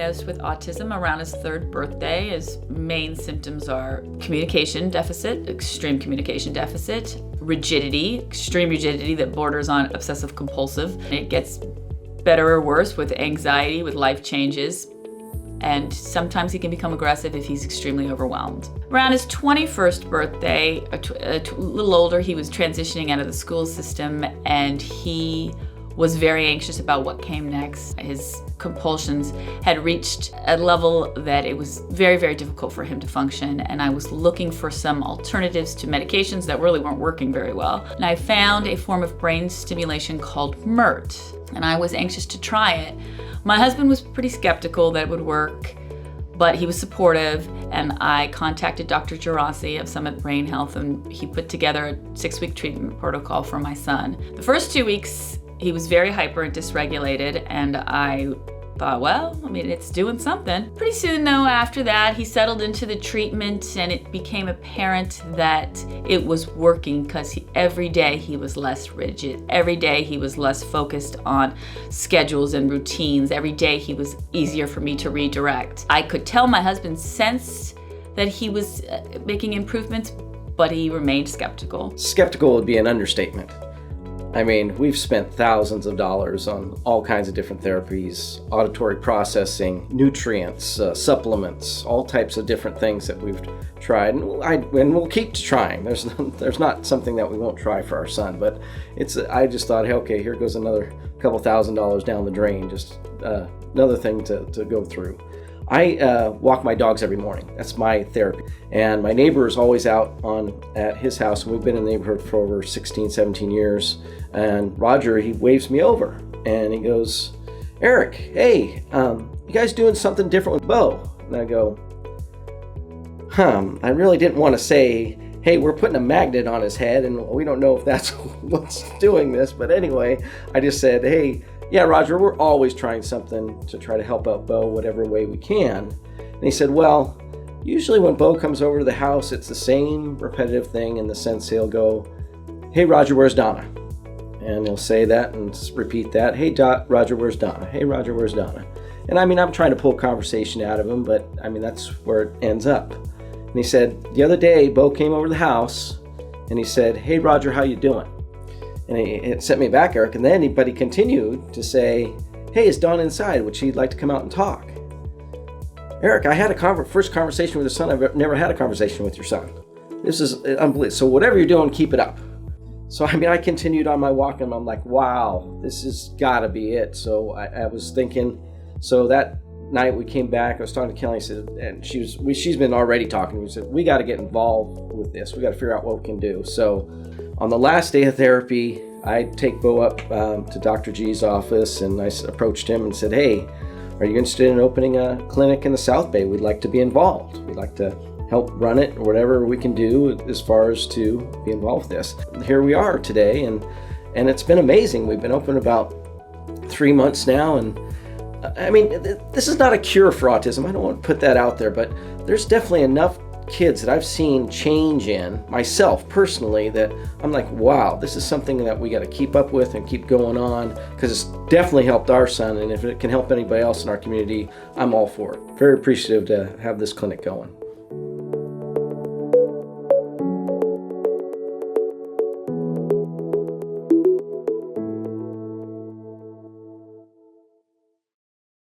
diagnosed with autism around his 3rd birthday. His main symptoms are communication deficit, extreme communication deficit, rigidity, extreme rigidity that borders on obsessive compulsive. It gets better or worse with anxiety, with life changes, and sometimes he can become aggressive if he's extremely overwhelmed. Around his 21st birthday, a little older, he was transitioning out of the school system, and he was very anxious about what came next. His compulsions had reached a level that it was very, very difficult for him to function, and I was looking for some alternatives to medications that really weren't working very well. And I found a form of brain stimulation called MeRT, and I was anxious to try it. My husband was pretty skeptical that it would work, but he was supportive, and I contacted Dr. Gerasi of Summit Brain Health, and he put together a 6-week treatment protocol for my son. The first 2 weeks, he was very hyper and dysregulated, and I thought, well, it's doing something. Pretty soon, though, after that, he settled into the treatment, and it became apparent that it was working because every day he was less rigid. Every day he was less focused on schedules and routines. Every day he was easier for me to redirect. I could tell my husband sensed that he was making improvements, but he remained skeptical. Skeptical would be an understatement. I mean, we've spent thousands of dollars on all kinds of different therapies, auditory processing, nutrients, supplements, all types of different things that we've tried, and we'll keep trying. There's not something that we won't try for our son, but I just thought, hey, okay, here goes another couple $1,000s down the drain, just another thing to go through. I walk my dogs every morning. That's my therapy. And my neighbor is always out at his house, and we've been in the neighborhood for over 16, 17 years. And Roger, he waves me over, and he goes, Eric, hey, you guys doing something different with Bo? And I go, I really didn't want to say, hey, we're putting a magnet on his head, and we don't know if that's what's doing this. But anyway, I just said, hey, yeah, Roger, we're always trying something to try to help out Bo whatever way we can. And he said, well, usually when Bo comes over to the house, it's the same repetitive thing in the sense he'll go, hey, Roger, where's Donna? And he'll say that and repeat that. Hey, Roger, where's Donna? Hey, Roger, where's Donna? And I'm trying to pull conversation out of him, but that's where it ends up. And he said, the other day, Bo came over to the house and he said, hey, Roger, how you doing? And it sent me back, Eric. And then he continued to say, hey, is Dawn inside? Would she like to come out and talk? Eric, I had a first conversation with your son. I've never had a conversation with your son. This is unbelievable. So whatever you're doing, keep it up. So, I continued on my walk, and I'm like, wow, this has got to be it. So I was thinking, so that night we came back, I was talking to Kelley, and she's been already talking to me. She said, we got to get involved with this. We got to figure out what we can do. So on the last day of therapy, I take Bo up to Dr. G's office, and I approached him and said, hey, are you interested in opening a clinic in the South Bay? We'd like to be involved. We'd like to help run it, or whatever we can do as far as to be involved with this. Here we are today, and it's been amazing. We've been open about 3 months now, and this is not a cure for autism. I don't want to put that out there, but there's definitely enough kids that I've seen change in myself personally that I'm like, wow, this is something that we got to keep up with and keep going on, because it's definitely helped our son, and if it can help anybody else in our community, I'm all for it. Very appreciative to have this clinic going.